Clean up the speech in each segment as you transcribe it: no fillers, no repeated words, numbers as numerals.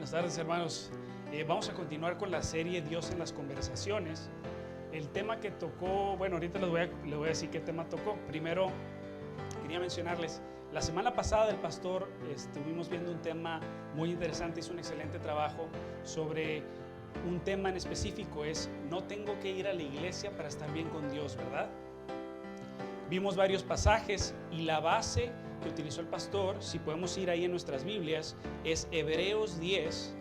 Buenas tardes, hermanos. Vamos a continuar con la serie Dios en las conversaciones. El tema que tocó, bueno, ahorita les voy a decir qué tema tocó. Primero, quería mencionarles, la semana pasada el pastor estuvimos viendo un tema muy interesante, hizo un excelente trabajo sobre un tema en específico, es no tengo que ir a la iglesia para estar bien con Dios, ¿verdad? Vimos varios pasajes y la base que utilizó el pastor, si podemos ir ahí en nuestras Biblias, es Hebreos 10.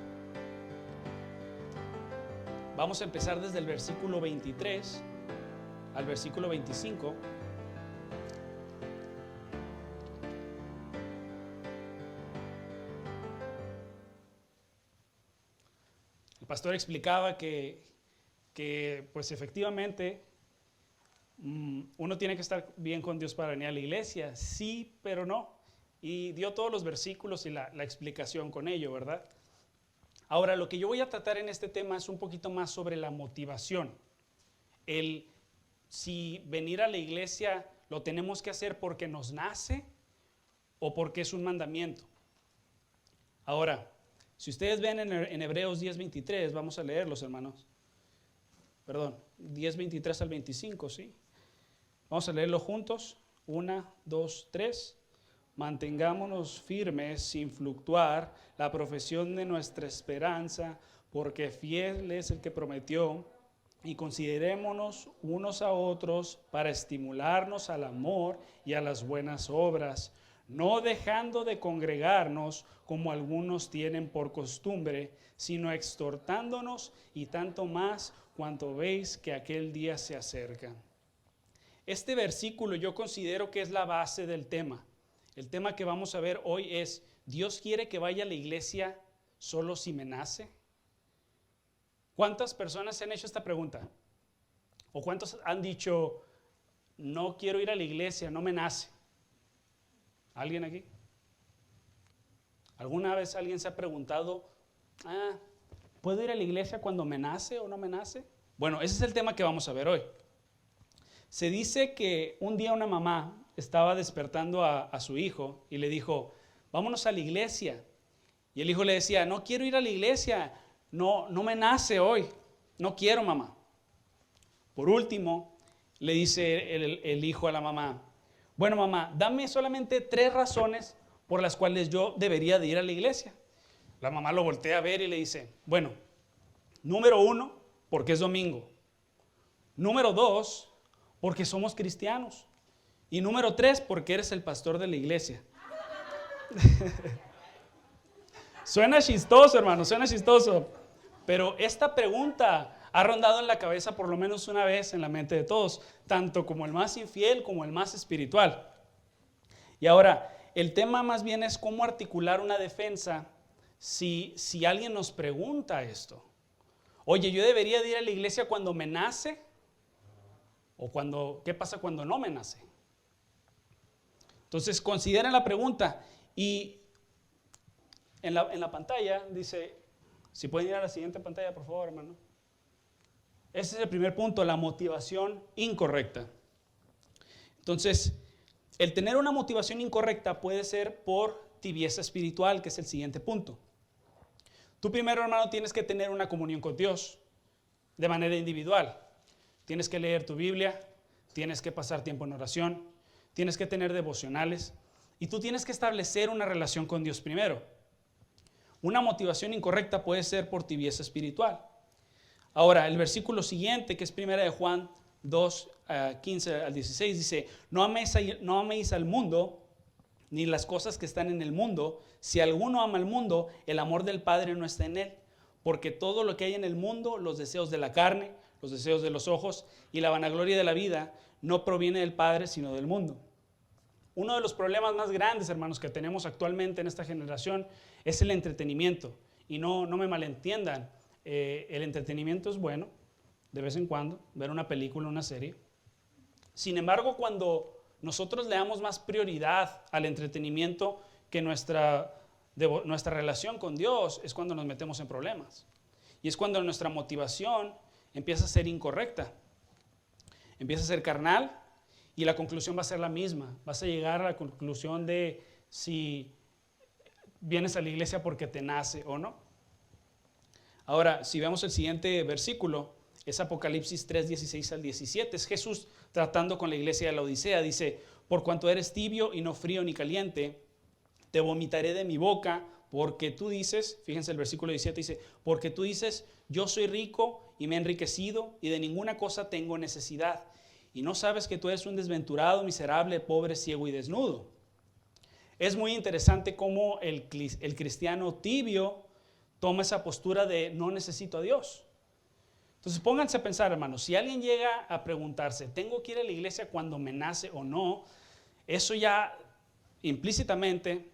Vamos a empezar desde el versículo 23 al versículo 25. El pastor explicaba que pues efectivamente uno tiene que estar bien con Dios para venir a la iglesia, sí, pero no. Y dio todos los versículos y la explicación con ello, ¿verdad? Ahora, lo que yo voy a tratar en este tema es un poquito más sobre la motivación. Si venir a la iglesia lo tenemos que hacer porque nos nace o porque es un mandamiento. Ahora, si ustedes ven en Hebreos 10:23, vamos a leerlos, hermanos. Perdón, 10:23 al 25, ¿sí? Vamos a leerlo juntos. 1, 2, 3. Mantengámonos firmes sin fluctuar la profesión de nuestra esperanza, porque fiel es el que prometió, y considerémonos unos a otros para estimularnos al amor y a las buenas obras, no dejando de congregarnos como algunos tienen por costumbre, sino exhortándonos, y tanto más cuanto veis que aquel día se acerca. Este versículo yo considero que es la base del tema. El tema que vamos a ver hoy es, ¿Dios quiere que vaya a la iglesia solo si me nace? ¿Cuántas personas se han hecho esta pregunta? ¿O cuántos han dicho, no quiero ir a la iglesia, no me nace? ¿Alguien aquí? ¿Alguna vez alguien se ha preguntado, ¿puedo ir a la iglesia cuando me nace o no me nace? Bueno, ese es el tema que vamos a ver hoy. Se dice que un día una mamá estaba despertando a su hijo y le dijo, vámonos a la iglesia. Y el hijo le decía, no quiero ir a la iglesia, no me nace hoy, no quiero, mamá. Por último, le dice el hijo a la mamá, bueno, mamá, dame solamente 3 razones por las cuales yo debería de ir a la iglesia. La mamá lo voltea a ver y le dice, bueno, número 1, porque es domingo. Número 2, porque somos cristianos. Y número 3, porque eres el pastor de la iglesia. Suena chistoso, hermano, suena chistoso. Pero esta pregunta ha rondado en la cabeza por lo menos una vez en la mente de todos, tanto como el más infiel como el más espiritual. Y ahora, el tema más bien es cómo articular una defensa si alguien nos pregunta esto. Oye, ¿yo debería de ir a la iglesia cuando me nace? ¿O qué pasa cuando no me nace? Entonces, consideren la pregunta. Y en la pantalla dice, si pueden ir a la siguiente pantalla, por favor, hermano. Ese es el primer punto, la motivación incorrecta. Entonces, el tener una motivación incorrecta puede ser por tibieza espiritual, que es el siguiente punto. Tú primero, hermano, tienes que tener una comunión con Dios de manera individual. Tienes que leer tu Biblia, tienes que pasar tiempo en oración, tienes que tener devocionales y tú tienes que establecer una relación con Dios primero. Una motivación incorrecta puede ser por tibieza espiritual. Ahora, el versículo siguiente, que es 1 de Juan 2, 15 al 16, dice, no améis al mundo ni las cosas que están en el mundo. Si alguno ama al mundo, el amor del Padre no está en él. Porque todo lo que hay en el mundo, los deseos de la carne, los deseos de los ojos y la vanagloria de la vida, no proviene del Padre, sino del mundo. Uno de los problemas más grandes, hermanos, que tenemos actualmente en esta generación es el entretenimiento. Y no me malentiendan, el entretenimiento es bueno, de vez en cuando, ver una película, una serie. Sin embargo, cuando nosotros le damos más prioridad al entretenimiento que nuestra relación con Dios, es cuando nos metemos en problemas. Y es cuando nuestra motivación empieza a ser incorrecta. Empieza a ser carnal y la conclusión va a ser la misma. Vas a llegar a la conclusión de si vienes a la iglesia porque te nace o no. Ahora, si vemos el siguiente versículo, es Apocalipsis 3, 16 al 17. Es Jesús tratando con la iglesia de la Odisea. Dice, por cuanto eres tibio y no frío ni caliente, te vomitaré de mi boca, porque tú dices, fíjense el versículo 17 dice, porque tú dices, yo soy rico y me he enriquecido y de ninguna cosa tengo necesidad. Y no sabes que tú eres un desventurado, miserable, pobre, ciego y desnudo. Es muy interesante cómo el cristiano tibio toma esa postura de no necesito a Dios. Entonces pónganse a pensar, hermanos, si alguien llega a preguntarse, ¿tengo que ir a la iglesia cuando me nace o no? Eso ya implícitamente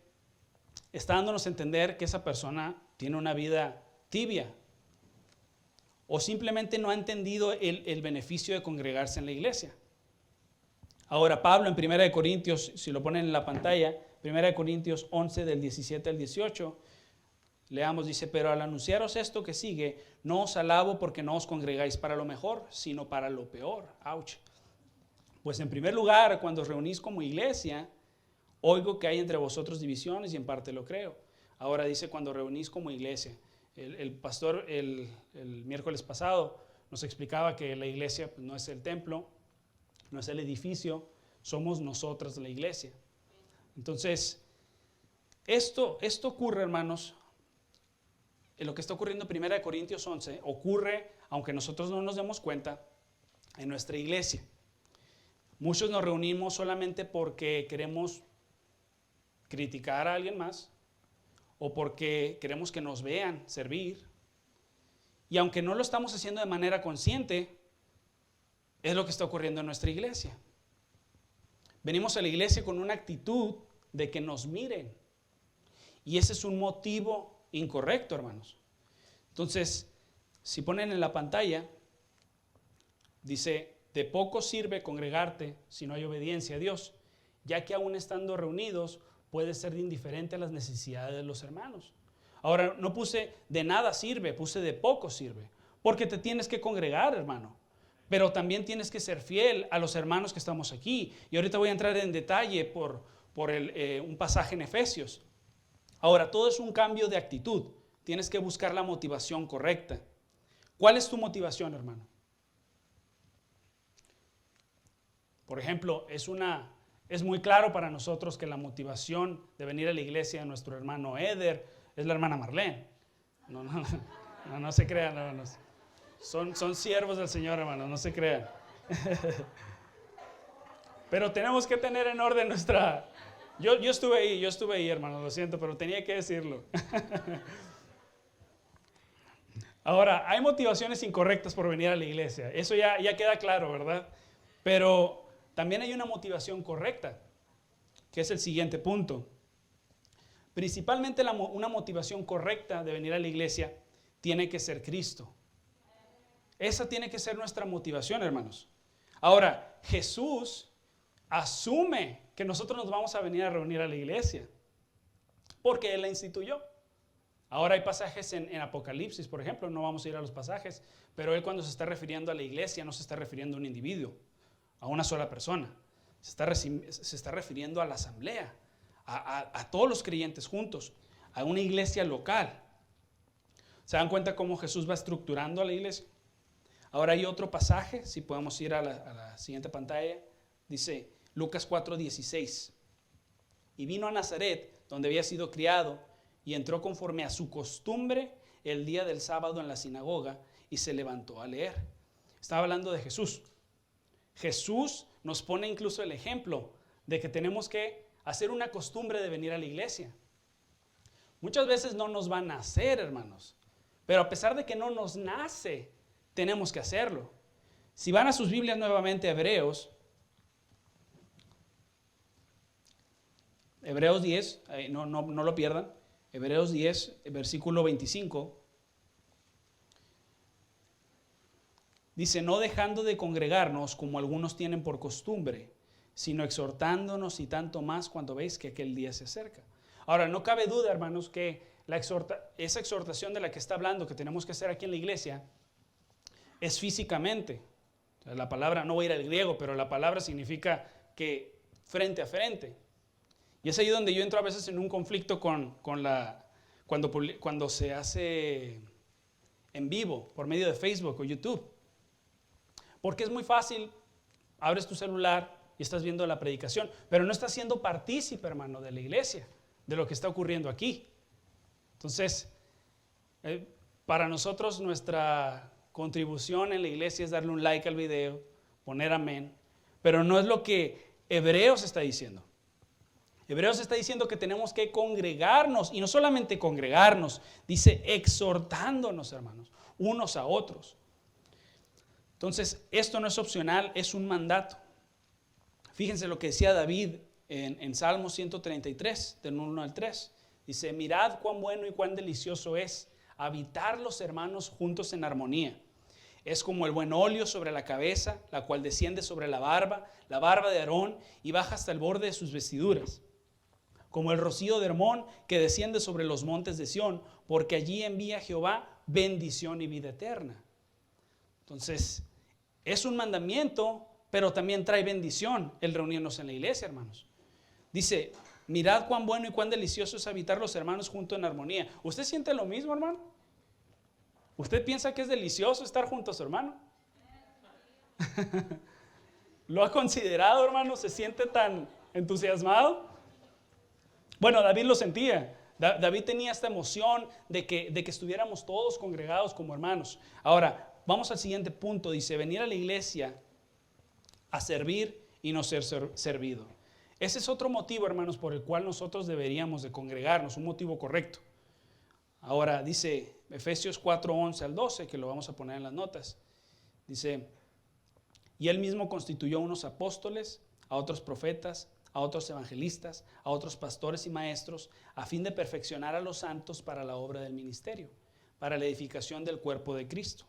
está dándonos a entender que esa persona tiene una vida tibia o simplemente no ha entendido el beneficio de congregarse en la iglesia. Ahora Pablo en 1 Corintios, si lo ponen en la pantalla, 1 Corintios 11 del 17 al 18, leamos, dice, pero al anunciaros esto que sigue, no os alabo porque no os congregáis para lo mejor, sino para lo peor. Ouch. Pues en primer lugar, cuando os reunís como iglesia, oigo que hay entre vosotros divisiones y en parte lo creo. Ahora dice cuando reunís como iglesia. El pastor el miércoles pasado nos explicaba que la iglesia pues, no es el templo, no es el edificio, somos nosotros la iglesia. Entonces, esto ocurre, hermanos, lo que está ocurriendo en 1 Corintios 11, ocurre, aunque nosotros no nos demos cuenta, en nuestra iglesia. Muchos nos reunimos solamente porque queremos criticar a alguien más o porque queremos que nos vean servir. Y aunque no lo estamos haciendo de manera consciente, es lo que está ocurriendo en nuestra iglesia. Venimos a la iglesia con una actitud de que nos miren. Y ese es un motivo incorrecto, hermanos. Entonces, si ponen en la pantalla, dice, de poco sirve congregarte si no hay obediencia a Dios, ya que aún estando reunidos puede ser indiferente a las necesidades de los hermanos. Ahora, no puse de nada sirve, puse de poco sirve, porque te tienes que congregar, hermano. Pero también tienes que ser fiel a los hermanos que estamos aquí. Y ahorita voy a entrar en detalle por un pasaje en Efesios. Ahora, todo es un cambio de actitud. Tienes que buscar la motivación correcta. ¿Cuál es tu motivación, hermano? Por ejemplo, es muy claro para nosotros que la motivación de venir a la iglesia de nuestro hermano Eder es la hermana Marlene. No se crean, hermanos. Son siervos del Señor, hermanos, no se crean. Pero tenemos que tener en orden nuestra... Yo estuve ahí, hermanos, lo siento, pero tenía que decirlo. Ahora, hay motivaciones incorrectas por venir a la iglesia. Eso ya queda claro, ¿verdad? Pero también hay una motivación correcta, que es el siguiente punto. Principalmente una motivación correcta de venir a la iglesia tiene que ser Cristo. Esa tiene que ser nuestra motivación, hermanos. Ahora, Jesús asume que nosotros nos vamos a venir a reunir a la iglesia, porque Él la instituyó. Ahora hay pasajes en Apocalipsis, por ejemplo, no vamos a ir a los pasajes, pero Él cuando se está refiriendo a la iglesia no se está refiriendo a un individuo, a una sola persona. Se está refiriendo a la asamblea, a todos los creyentes juntos, a una iglesia local. ¿Se dan cuenta cómo Jesús va estructurando a la iglesia? Ahora hay otro pasaje, si podemos ir a la siguiente pantalla, dice Lucas 4:16. Y vino a Nazaret, donde había sido criado, y entró conforme a su costumbre el día del sábado en la sinagoga, y se levantó a leer. Estaba hablando de Jesús. Jesús nos pone incluso el ejemplo de que tenemos que hacer una costumbre de venir a la iglesia. Muchas veces no nos va a nacer, hermanos, pero a pesar de que no nos nace, tenemos que hacerlo. Si van a sus Biblias nuevamente a Hebreos 10, no lo pierdan, Hebreos 10, versículo 25, dice, no dejando de congregarnos como algunos tienen por costumbre, sino exhortándonos y tanto más cuando veis que aquel día se acerca. Ahora, no cabe duda, hermanos, que esa exhortación de la que está hablando, que tenemos que hacer aquí en la iglesia, es físicamente. La palabra, no voy a ir al griego, pero la palabra significa que frente a frente. Y es ahí donde yo entro a veces en un conflicto cuando se hace en vivo por medio de Facebook o YouTube. Porque es muy fácil, abres tu celular y estás viendo la predicación, pero no estás siendo partícipe, hermano, de la iglesia, de lo que está ocurriendo aquí. Entonces, para nosotros nuestra contribución en la iglesia es darle un like al video, poner amén, pero no es lo que Hebreos está diciendo. Hebreos está diciendo que tenemos que congregarnos, y no solamente congregarnos, dice exhortándonos, hermanos, unos a otros. Entonces, esto no es opcional, es un mandato. Fíjense lo que decía David en Salmo 133, del 1 al 3. Dice, mirad cuán bueno y cuán delicioso es habitar los hermanos juntos en armonía. Es como el buen óleo sobre la cabeza, la cual desciende sobre la barba de Aarón y baja hasta el borde de sus vestiduras. Como el rocío de Hermón que desciende sobre los montes de Sión, porque allí envía Jehová bendición y vida eterna. Entonces, es un mandamiento, pero también trae bendición el reunirnos en la iglesia, hermanos. Dice, mirad cuán bueno y cuán delicioso es habitar los hermanos juntos en armonía. ¿Usted siente lo mismo, hermano? ¿Usted piensa que es delicioso estar junto a su hermano? ¿Lo ha considerado, hermano? ¿Se siente tan entusiasmado? Bueno, David lo sentía. David tenía esta emoción de que estuviéramos todos congregados como hermanos. Ahora, vamos al siguiente punto. Dice, venir a la iglesia a servir y no ser servido. Ese es otro motivo, hermanos, por el cual nosotros deberíamos de congregarnos, un motivo correcto. Ahora dice Efesios 4:11 al 12, que lo vamos a poner en las notas. Dice, y él mismo constituyó a unos apóstoles, a otros profetas, a otros evangelistas, a otros pastores y maestros, a fin de perfeccionar a los santos para la obra del ministerio, para la edificación del cuerpo de Cristo.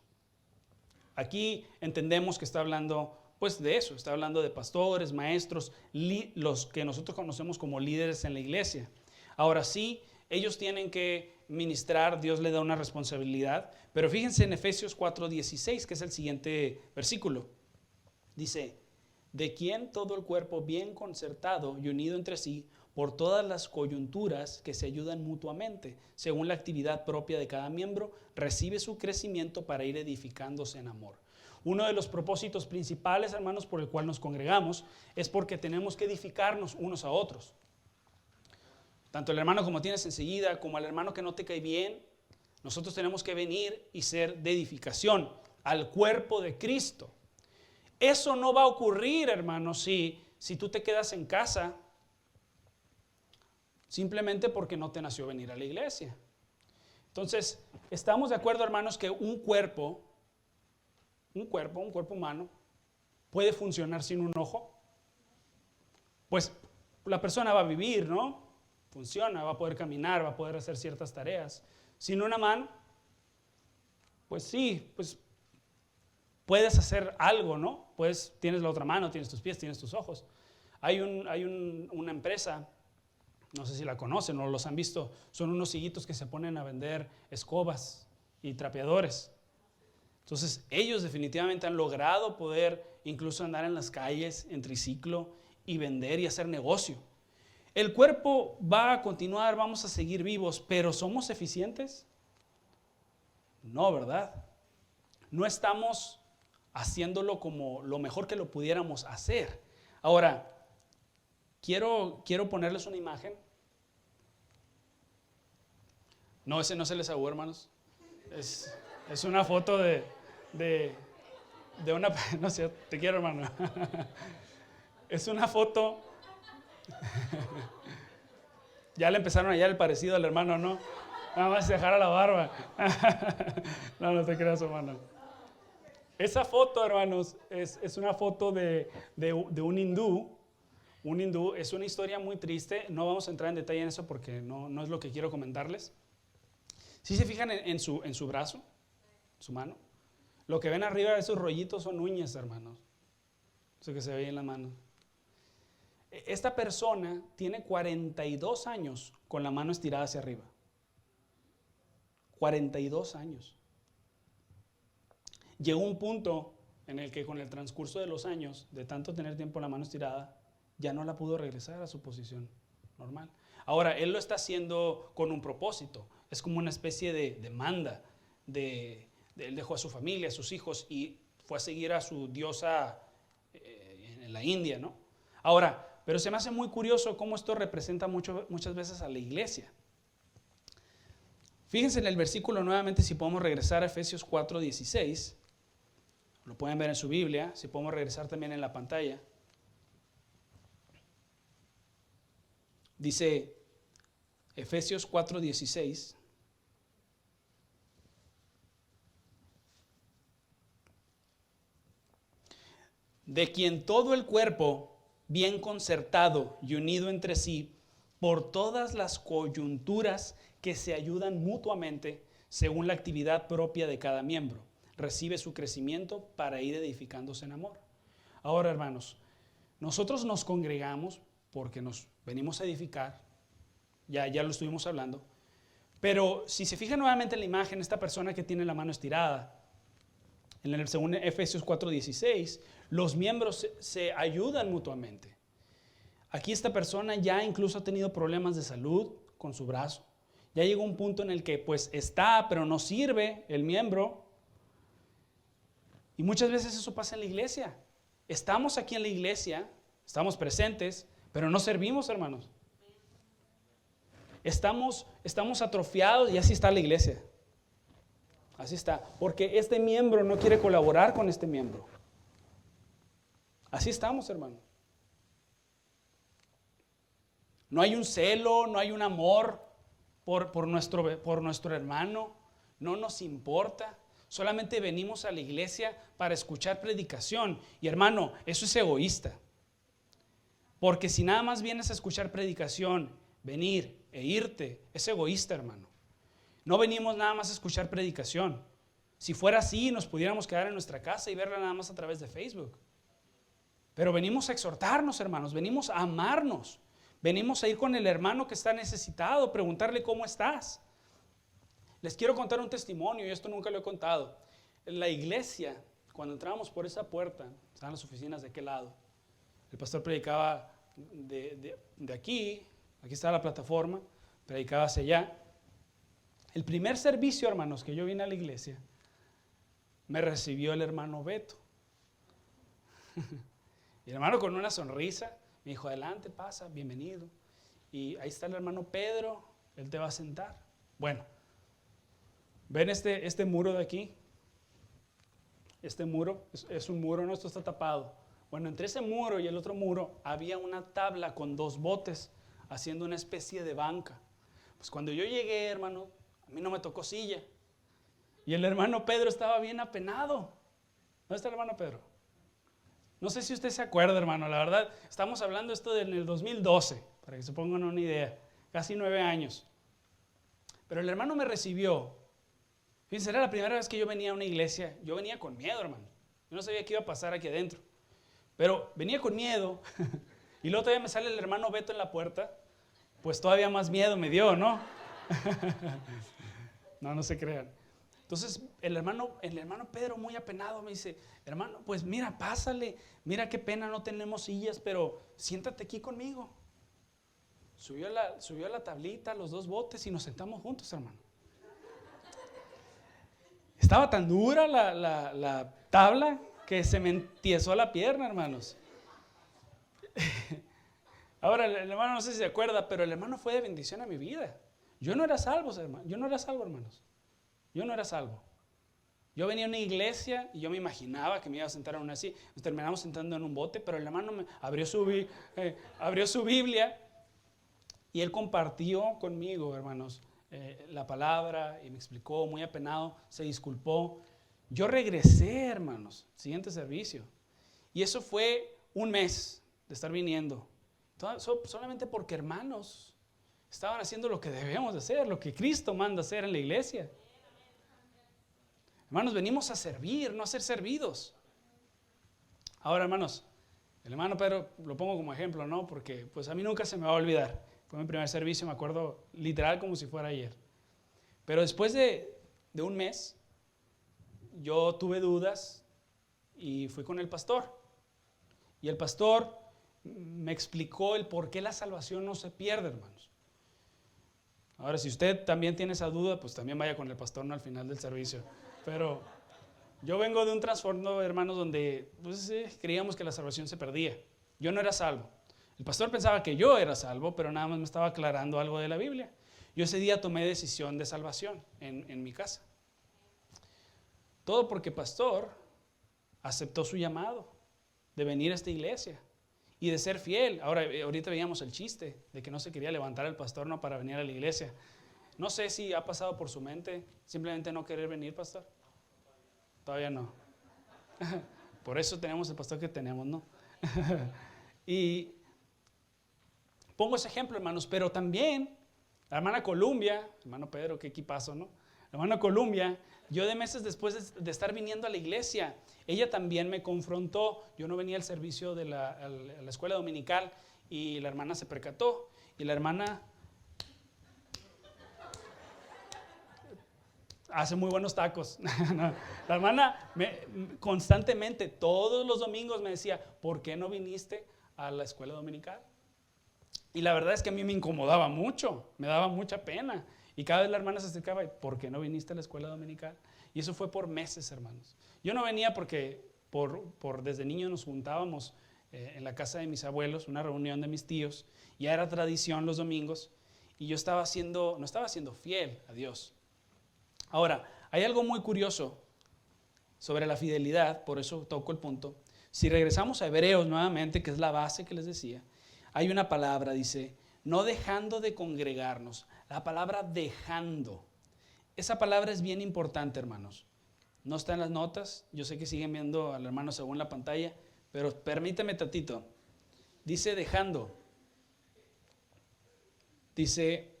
Aquí entendemos que está hablando pues de eso, está hablando de pastores, maestros, los que nosotros conocemos como líderes en la iglesia. Ahora sí, ellos tienen que ministrar, Dios les da una responsabilidad, pero fíjense en Efesios 4:16, que es el siguiente versículo. Dice, de quien todo el cuerpo bien concertado y unido entre sí, por todas las coyunturas que se ayudan mutuamente, según la actividad propia de cada miembro, recibe su crecimiento para ir edificándose en amor. Uno de los propósitos principales, hermanos, por el cual nos congregamos, es porque tenemos que edificarnos unos a otros. Tanto el hermano como tienes enseguida, como al hermano que no te cae bien, nosotros tenemos que venir y ser de edificación al cuerpo de Cristo. Eso no va a ocurrir, hermano, si tú te quedas en casa simplemente porque no te nació venir a la iglesia. Entonces, estamos de acuerdo, hermanos, que un cuerpo humano puede funcionar sin un ojo. Pues la persona va a vivir, ¿no? Funciona, va a poder caminar, va a poder hacer ciertas tareas. Sin una mano, pues sí, pues puedes hacer algo, ¿no? Pues tienes la otra mano, tienes tus pies, tienes tus ojos. Hay una empresa, no sé si la conocen o los han visto, son unos sillitos que se ponen a vender escobas y trapeadores. Entonces, ellos definitivamente han logrado poder incluso andar en las calles en triciclo y vender y hacer negocio. El cuerpo va a continuar, vamos a seguir vivos, pero ¿somos eficientes? No, ¿verdad? No estamos haciéndolo como lo mejor que lo pudiéramos hacer. Ahora, quiero ponerles una imagen. No, ese no se les aguó, hermanos. Es una foto de una... No sé, te quiero, hermano. Es una foto... Ya le empezaron a hallar el parecido al hermano, ¿no? Nada más se dejara la barba. No te creas, hermano. Esa foto, hermanos, es una foto de un hindú. Un hindú. Es una historia muy triste. No vamos a entrar en detalle en eso porque no es lo que quiero comentarles. Si se fijan en su brazo, su mano, lo que ven arriba de esos rollitos son uñas, hermanos. Eso que se ve ahí en la mano. Esta persona tiene 42 años con la mano estirada hacia arriba. 42 años. Llegó un punto en el que con el transcurso de los años, de tanto tener tiempo la mano estirada, ya no la pudo regresar a su posición normal. Ahora, él lo está haciendo con un propósito. Es como una especie de demanda, de Él dejó a su familia, a sus hijos y fue a seguir a su diosa en la India, ¿no? Ahora, pero se me hace muy curioso cómo esto representa muchas veces a la iglesia. Fíjense en el versículo nuevamente, si podemos regresar a Efesios 4:16. Lo pueden ver en su Biblia, si podemos regresar también en la pantalla. Dice Efesios 4:16. De quien todo el cuerpo, bien concertado y unido entre sí, por todas las coyunturas que se ayudan mutuamente según la actividad propia de cada miembro, recibe su crecimiento para ir edificándose en amor. Ahora, hermanos, nosotros nos congregamos porque nos venimos a edificar, ya lo estuvimos hablando, pero si se fija nuevamente en la imagen, esta persona que tiene la mano estirada, según Efesios 4:16, los miembros se ayudan mutuamente. Aquí esta persona ya incluso ha tenido problemas de salud con su brazo. Ya llegó un punto en el que pues está, pero no sirve el miembro. Y muchas veces eso pasa en la iglesia. Estamos aquí en la iglesia, estamos presentes, pero no servimos, hermanos. Estamos atrofiados y así está la iglesia. Así está, porque este miembro no quiere colaborar con este miembro. Así estamos, hermano. No hay un celo, no hay un amor por nuestro hermano. No nos importa. Solamente venimos a la iglesia para escuchar predicación. Y hermano, eso es egoísta. Porque si nada más vienes a escuchar predicación, venir e irte, es egoísta, hermano. No venimos nada más a escuchar predicación. Si fuera así, nos pudiéramos quedar en nuestra casa y verla nada más a través de Facebook. Pero venimos a exhortarnos, hermanos, venimos a amarnos. Venimos a ir con el hermano que está necesitado, preguntarle cómo estás. Les quiero contar un testimonio, y esto nunca lo he contado. En la iglesia, cuando entrábamos por esa puerta, estaban las oficinas de aquel lado. El pastor predicaba de aquí está la plataforma, predicaba hacia allá. El primer servicio, hermanos, que yo vine a la iglesia, me recibió el hermano Beto. Y el hermano con una sonrisa me dijo, adelante, pasa, bienvenido. Y ahí está el hermano Pedro, él te va a sentar. Bueno, ¿ven este muro de aquí? Este muro es un muro, no, esto está tapado. Bueno, entre ese muro y el otro muro había una tabla con 2 botes haciendo una especie de banca. Pues cuando yo llegué, hermano, a mí no me tocó silla. Y el hermano Pedro estaba bien apenado. ¿Dónde está el hermano Pedro? No sé si usted se acuerda, hermano. La verdad, estamos hablando esto en el 2012, para que se pongan una idea. Casi 9 años. Pero el hermano me recibió. Fíjense, era la primera vez que yo venía a una iglesia. Yo venía con miedo, hermano. Yo no sabía qué iba a pasar aquí adentro. Pero venía con miedo. Y luego todavía me sale el hermano Beto en la puerta. Pues todavía más miedo me dio, ¿no? No se crean. Entonces el hermano Pedro, muy apenado, me dice, hermano, pues mira, pásale, mira qué pena, no tenemos sillas, pero siéntate aquí conmigo. Subió a la tablita, los 2 botes y nos sentamos juntos, hermano. Estaba tan dura la tabla que se me entiesó la pierna, hermanos. Ahora, el hermano no sé si se acuerda, pero el hermano fue de bendición a mi vida. Yo no era salvo, hermano. Yo no era salvo, hermanos. Yo no era salvo. Yo venía a una iglesia y yo me imaginaba que me iba a sentar en una así. Nos terminamos sentando en un bote, pero el hermano abrió su Biblia y él compartió conmigo, hermanos, la palabra y me explicó, muy apenado, se disculpó. Yo regresé, hermanos, siguiente servicio. Y eso fue un mes de estar viniendo. Solamente porque, hermanos, estaban haciendo lo que debemos de hacer, lo que Cristo manda hacer en la iglesia. Hermanos, venimos a servir, no a ser servidos. Ahora, hermanos, el hermano Pedro lo pongo como ejemplo, ¿no? Porque pues a mí nunca se me va a olvidar. Fue mi primer servicio, me acuerdo literal como si fuera ayer. Pero después de un mes, yo tuve dudas y fui con el pastor. Y el pastor me explicó el por qué la salvación no se pierde, hermanos. Ahora, si usted también tiene esa duda, pues también vaya con el pastor, ¿no?, al final del servicio. Pero yo vengo de un trasfondo, hermanos, donde pues, creíamos que la salvación se perdía. Yo no era salvo. El pastor pensaba que yo era salvo, pero nada más me estaba aclarando algo de la Biblia. Yo ese día tomé decisión de salvación en mi casa. Todo porque pastor aceptó su llamado de venir a esta iglesia y de ser fiel. Ahorita veíamos el chiste de que no se quería levantar el pastor, no, para venir a la iglesia. No sé si ha pasado por su mente simplemente no querer venir, pastor. Todavía no. Por eso tenemos el pastor que tenemos, ¿no? Y pongo ese ejemplo, hermanos, pero también la hermana Columbia, hermano Pedro, qué equipazo, ¿no? La hermana Columbia, yo de meses después de estar viniendo a la iglesia, ella también me confrontó. Yo no venía al servicio de a la escuela dominical y la hermana se percató. Y la hermana hace muy buenos tacos. La hermana constantemente, todos los domingos me decía, ¿por qué no viniste a la escuela dominical? Y la verdad es que a mí me incomodaba mucho, me daba mucha pena. Y cada vez la hermana se acercaba y, ¿por qué no viniste a la escuela dominical? Y eso fue por meses, hermanos. Yo no venía porque desde niño nos juntábamos en la casa de mis abuelos, una reunión de mis tíos. Ya era tradición los domingos. Y yo no estaba siendo fiel a Dios. Ahora, hay algo muy curioso sobre la fidelidad, por eso toco el punto. Si regresamos a Hebreos nuevamente, que es la base que les decía, hay una palabra, dice, no dejando de congregarnos. La palabra dejando. Esa palabra es bien importante, hermanos. No está en las notas. Yo sé que siguen viendo al hermano según la pantalla, pero permítame tantito. Dice dejando. Dice,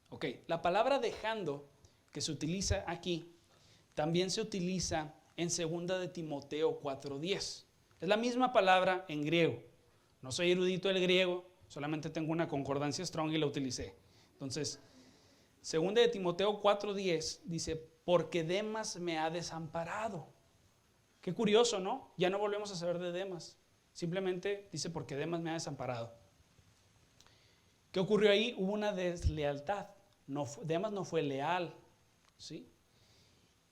ok, la palabra dejando que se utiliza aquí, también se utiliza en 2 de Timoteo 4:10. Es la misma palabra en griego. No soy erudito del griego, solamente tengo una concordancia strong y la utilicé. Entonces, 2 de Timoteo 4:10 dice, porque Demas me ha desamparado. Qué curioso, ¿no? Ya no volvemos a saber de Demas. Simplemente dice, porque Demas me ha desamparado. ¿Qué ocurrió ahí? Hubo una deslealtad. Demas no fue leal, ¿sí?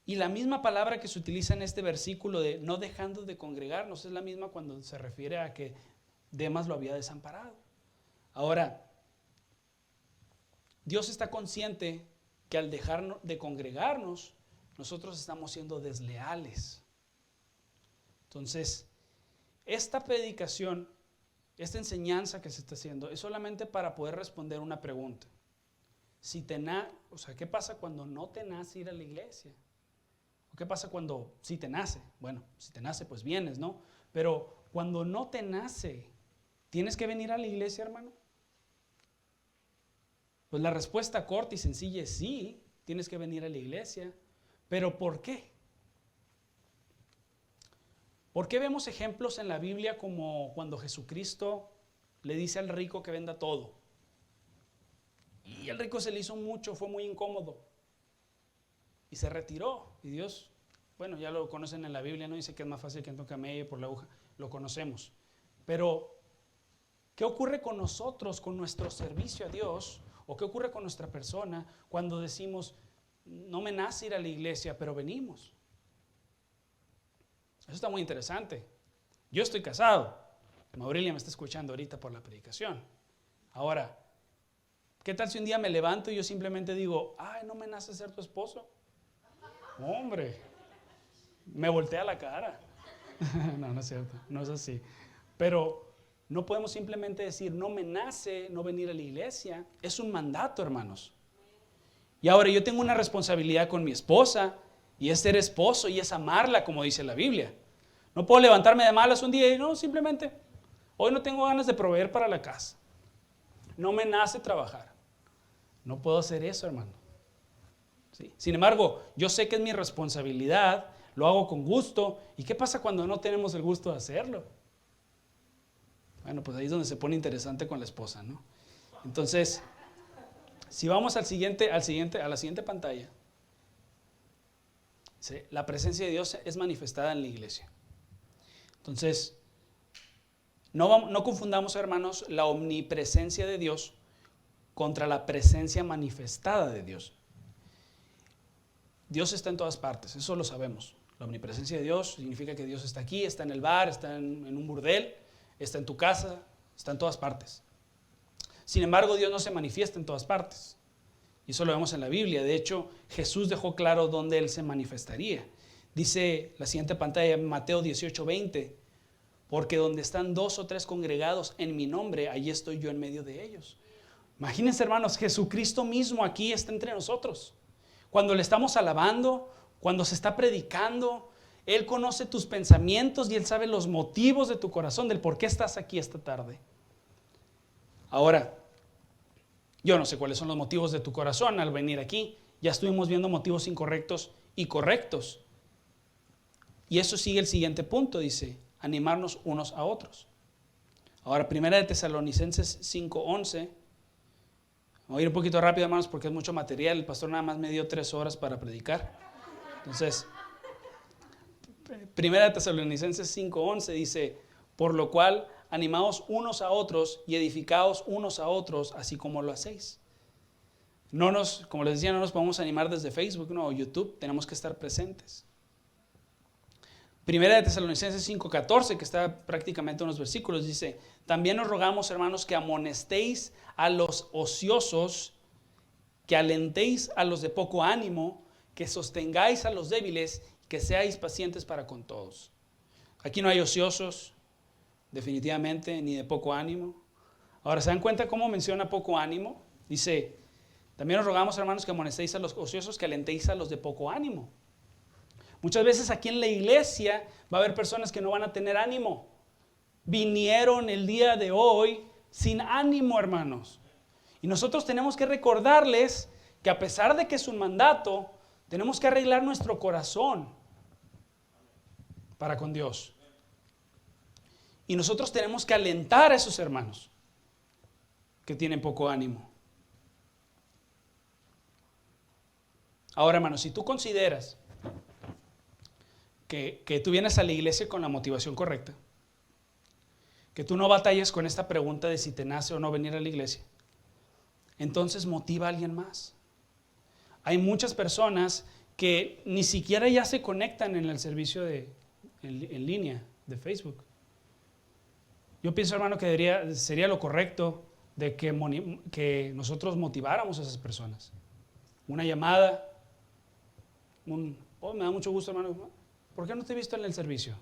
Y la misma palabra que se utiliza en este versículo de no dejando de congregarnos es la misma cuando se refiere a que Demas lo había desamparado. Ahora, Dios está consciente que al dejar de congregarnos, nosotros estamos siendo desleales. Entonces, esta predicación, esta enseñanza que se está haciendo, es solamente para poder responder una pregunta. ¿Qué pasa cuando no te nace ir a la iglesia? ¿Qué pasa si te nace? Bueno, si te nace, pues vienes, ¿no? Pero cuando no te nace, ¿tienes que venir a la iglesia, hermano? Pues la respuesta corta y sencilla es sí, tienes que venir a la iglesia. ¿Pero por qué? ¿Por qué vemos ejemplos en la Biblia como cuando Jesucristo le dice al rico que venda todo? Y el rico se le hizo mucho, fue muy incómodo. Y se retiró. Y Dios, bueno, ya lo conocen en la Biblia, no dice que es más fácil que en camello por la aguja. Lo conocemos. Pero, ¿qué ocurre con nosotros, con nuestro servicio a Dios? ¿O qué ocurre con nuestra persona cuando decimos, no me nace ir a la iglesia, pero venimos? Eso está muy interesante. Yo estoy casado. Maurilia me está escuchando ahorita por la predicación. Ahora, ¿qué tal si un día me levanto y yo simplemente digo, ay, no me nace ser tu esposo? Hombre, me voltea la cara. No, no es cierto, no es así. Pero no podemos simplemente decir, no me nace no venir a la iglesia. Es un mandato, hermanos. Y ahora yo tengo una responsabilidad con mi esposa, y es ser esposo y es amarla, como dice la Biblia. No puedo levantarme de malas un día y no, simplemente, hoy no tengo ganas de proveer para la casa. No me nace trabajar. No puedo hacer eso, hermano. ¿Sí? Sin embargo, yo sé que es mi responsabilidad, lo hago con gusto. ¿Y qué pasa cuando no tenemos el gusto de hacerlo? Bueno, pues ahí es donde se pone interesante con la esposa, ¿no? Entonces, si vamos a la siguiente pantalla, ¿sí? La presencia de Dios es manifestada en la iglesia. Entonces, No confundamos, hermanos, la omnipresencia de Dios contra la presencia manifestada de Dios. Dios está en todas partes, eso lo sabemos. La omnipresencia de Dios significa que Dios está aquí, está en el bar, está en un burdel, está en tu casa, está en todas partes. Sin embargo, Dios no se manifiesta en todas partes. Y eso lo vemos en la Biblia. De hecho, Jesús dejó claro dónde Él se manifestaría. Dice la siguiente pantalla, Mateo 18:20, porque donde están 2 o 3 congregados en mi nombre, allí estoy yo en medio de ellos. Imagínense, hermanos, Jesucristo mismo aquí está entre nosotros. Cuando le estamos alabando, cuando se está predicando, Él conoce tus pensamientos y Él sabe los motivos de tu corazón, del por qué estás aquí esta tarde. Ahora, yo no sé cuáles son los motivos de tu corazón al venir aquí. Ya estuvimos viendo motivos incorrectos y correctos. Y eso sigue el siguiente punto, dice, animarnos unos a otros. Ahora, 1 de Tesalonicenses 5:11. Voy a ir un poquito rápido, hermanos, porque es mucho material. El pastor nada más me dio 3 horas para predicar. Entonces, 1 de Tesalonicenses 5:11 dice, por lo cual, animaos unos a otros y edificaos unos a otros, así como lo hacéis. Como les decía, no nos podemos animar desde Facebook o YouTube, tenemos que estar presentes. 1 de Tesalonicenses 5:14, que está prácticamente en los versículos, dice, también os rogamos, hermanos, que amonestéis a los ociosos, que alentéis a los de poco ánimo, que sostengáis a los débiles, que seáis pacientes para con todos. Aquí no hay ociosos, definitivamente, ni de poco ánimo. Ahora, ¿se dan cuenta cómo menciona poco ánimo? Dice, también os rogamos, hermanos, que amonestéis a los ociosos, que alentéis a los de poco ánimo. Muchas veces aquí en la iglesia va a haber personas que no van a tener ánimo. Vinieron el día de hoy sin ánimo, hermanos. Y nosotros tenemos que recordarles que a pesar de que es un mandato, tenemos que arreglar nuestro corazón para con Dios. Y nosotros tenemos que alentar a esos hermanos que tienen poco ánimo. Ahora, hermanos, si tú consideras que tú vienes a la iglesia con la motivación correcta, que tú no batalles con esta pregunta de si te nace o no venir a la iglesia, entonces motiva a alguien más. Hay muchas personas que ni siquiera ya se conectan en el servicio en línea de Facebook. Yo pienso, hermano, que sería lo correcto de que nosotros motiváramos a esas personas. Una llamada, me da mucho gusto, hermano, ¿por qué no te he visto en el servicio?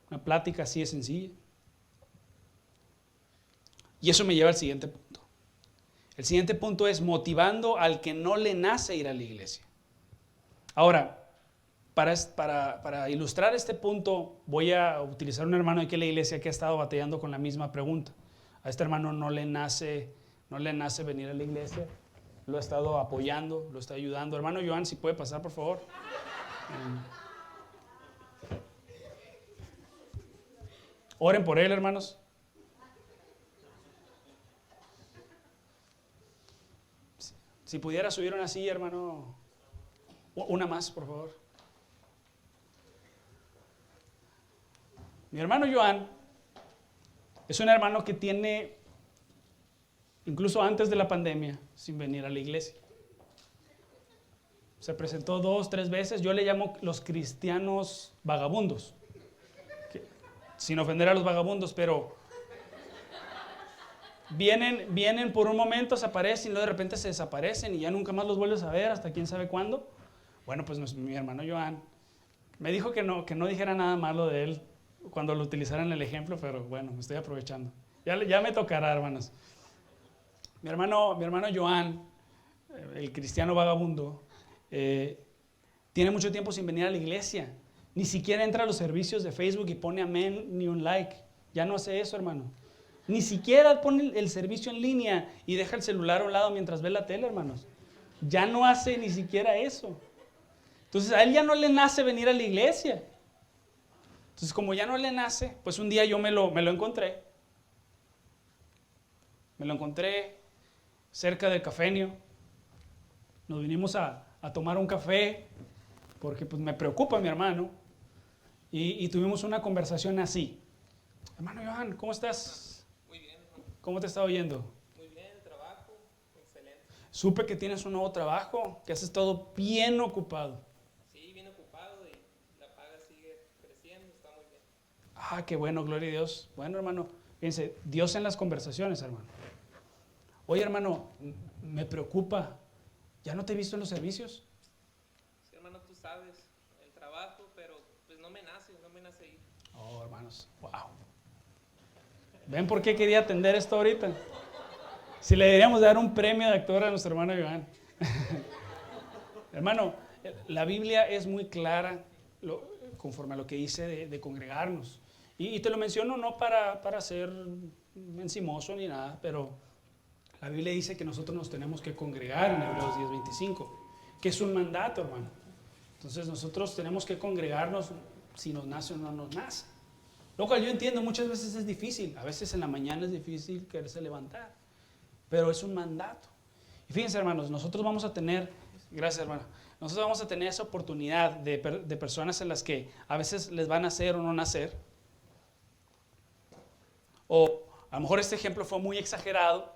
Una plática así de sencilla. Y eso me lleva al siguiente punto. El siguiente punto es motivando al que no le nace ir a la iglesia. Ahora, para ilustrar este punto, voy a utilizar un hermano aquí en la iglesia que ha estado batallando con la misma pregunta. A este hermano no le nace venir a la iglesia. Lo ha estado apoyando, lo está ayudando. Hermano Joan, si puede pasar, por favor. Oren por él, hermanos. Si pudiera subir una silla, hermano. Una más, por favor. Mi hermano Joan es un hermano que tiene, incluso antes de la pandemia, sin venir a la iglesia. Se presentó 2, 3 veces. Yo le llamo los cristianos vagabundos. Sin ofender a los vagabundos, pero vienen por un momento, se aparecen y luego de repente se desaparecen y ya nunca más los vuelves a ver hasta quién sabe cuándo. Bueno, pues mi hermano Joan me dijo que no dijera nada malo de él cuando lo utilizaran el ejemplo, pero bueno, me estoy aprovechando. Ya me tocará, hermanos. Mi hermano Joan, el cristiano vagabundo, tiene mucho tiempo sin venir a la iglesia. Ni siquiera entra a los servicios de Facebook y pone amén ni un like. Ya no hace eso, hermano. Ni siquiera pone el servicio en línea y deja el celular a un lado mientras ve la tele, hermanos. Ya no hace ni siquiera eso. Entonces a él ya no le nace venir a la iglesia. Entonces, como ya no le nace, pues un día yo me lo encontré. Me lo encontré cerca del cafenio. Nos vinimos a tomar un café porque pues, me preocupa mi hermano. Y tuvimos una conversación así. Hermano Johan, ¿cómo estás? Muy bien, hermano. ¿Cómo te está oyendo? Muy bien, el trabajo, excelente. Supe que tienes un nuevo trabajo, que has estado bien ocupado. Sí, bien ocupado y la paga sigue creciendo, está muy bien. Ah, qué bueno, gloria a Dios. Bueno, hermano, fíjense, Dios en las conversaciones, hermano. Oye, hermano, me preocupa. ¿Ya no te he visto en los servicios? Sí, hermano, tú sabes, el trabajo, pero pues no me nace ir. Oh, hermanos, wow. ¿Ven por qué quería atender esto ahorita? Si le deberíamos dar un premio de actor a nuestro hermano Johan. Hermano, la Biblia es muy clara conforme a lo que dice de congregarnos. Y te lo menciono no para ser encimoso ni nada, pero la Biblia dice que nosotros nos tenemos que congregar en Hebreos 10:25, que es un mandato, hermano. Entonces nosotros tenemos que congregarnos si nos nace o no nos nace. Lo cual yo entiendo, muchas veces es difícil, a veces en la mañana es difícil quererse levantar, pero es un mandato. Y fíjense, hermanos, nosotros vamos a tener, gracias, hermano, nosotros vamos a tener esa oportunidad de personas en las que a veces les van a nacer o no nacer. O a lo mejor este ejemplo fue muy exagerado,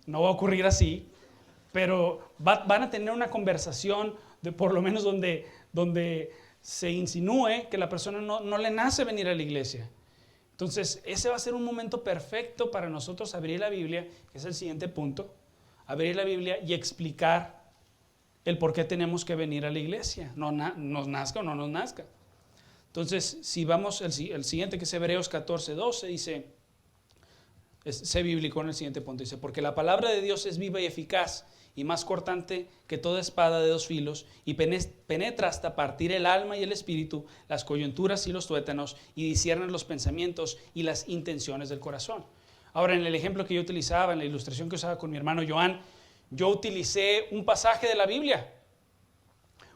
no va a ocurrir así, pero van a tener una conversación de por lo menos donde se insinúe que la persona no le nace venir a la iglesia. Entonces, ese va a ser un momento perfecto para nosotros abrir la Biblia, que es el siguiente punto, abrir la Biblia y explicar el por qué tenemos que venir a la iglesia, nos nazca o no nos nazca. Entonces, si vamos, el siguiente que es Hebreos 14:12, dice, sé bíblico en el siguiente punto, dice, porque la palabra de Dios es viva y eficaz y más cortante que toda espada de 2 filos y penetra hasta partir el alma y el espíritu, las coyunturas y los tuétanos y discierne los pensamientos y las intenciones del corazón. Ahora, en el ejemplo que yo utilizaba, en la ilustración que usaba con mi hermano Johan, yo utilicé un pasaje de la Biblia.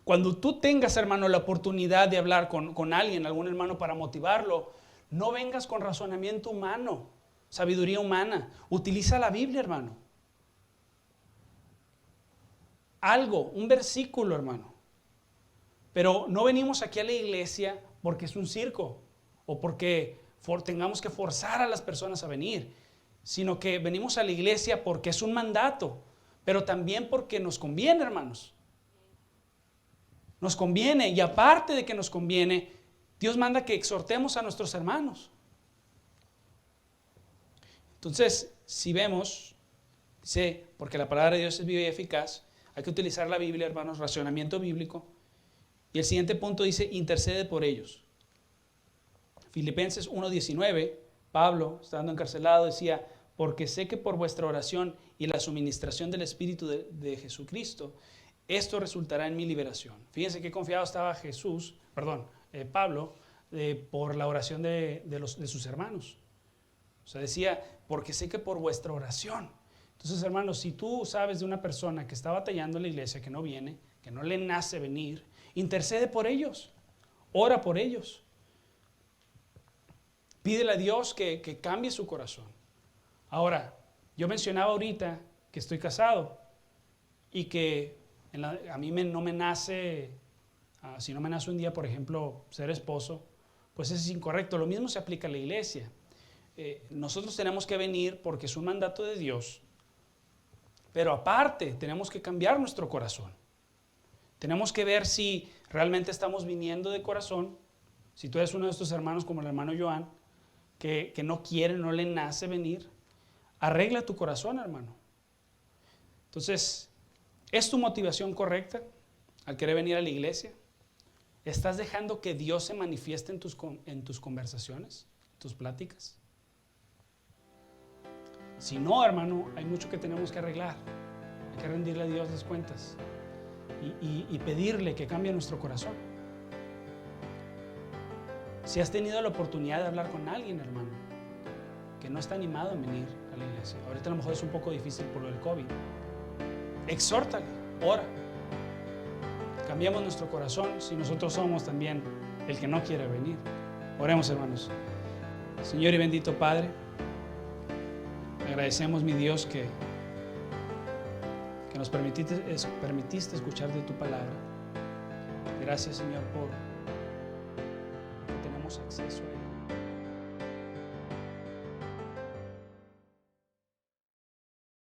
Cuando tú tengas, hermano, la oportunidad de hablar con alguien, algún hermano, para motivarlo, no vengas con razonamiento humano, sabiduría humana. Utiliza la Biblia, hermano. Algo, un versículo, hermano. Pero no venimos aquí a la iglesia porque es un circo o porque tengamos que forzar a las personas a venir, sino que venimos a la iglesia porque es un mandato, pero también porque nos conviene, hermanos. Nos conviene, y aparte de que nos conviene, Dios manda que exhortemos a nuestros hermanos. Entonces, si vemos, dice, porque la palabra de Dios es viva y eficaz, hay que utilizar la Biblia, hermanos, racionamiento bíblico. Y el siguiente punto dice, intercede por ellos. Filipenses 1:19, Pablo, estando encarcelado, decía, porque sé que por vuestra oración y la suministración del Espíritu de Jesucristo, esto resultará en mi liberación. Fíjense qué confiado estaba Pablo, por la oración de sus hermanos. O sea, decía, porque sé que por vuestra oración. Entonces, hermanos, si tú sabes de una persona que está batallando en la iglesia, que no viene, que no le nace venir, intercede por ellos, ora por ellos. Pídele a Dios que cambie su corazón. Ahora, yo mencionaba ahorita que estoy casado y que a mí no me nace, si no me nace un día, por ejemplo, ser esposo, pues eso es incorrecto. Lo mismo se aplica a la iglesia. Nosotros tenemos que venir porque es un mandato de Dios, pero aparte tenemos que cambiar nuestro corazón. Tenemos que ver si realmente estamos viniendo de corazón. Si tú eres uno de estos hermanos como el hermano Johan, que no quiere, no le nace venir, arregla tu corazón, hermano. Entonces, ¿es tu motivación correcta al querer venir a la iglesia? ¿Estás dejando que Dios se manifieste en tus conversaciones, tus pláticas? Si no, hermano, hay mucho que tenemos que arreglar. Hay que rendirle a Dios las cuentas y pedirle que cambie nuestro corazón. Si has tenido la oportunidad de hablar con alguien, hermano, que no está animado a venir a la iglesia, ahorita a lo mejor es un poco difícil por lo del COVID, exhórtale, ora. Cambiamos nuestro corazón si nosotros somos también el que no quiere venir. Oremos, hermanos. Señor y bendito Padre, agradecemos, mi Dios, que nos permitiste escuchar de tu palabra. Gracias, Señor, por que tenemos acceso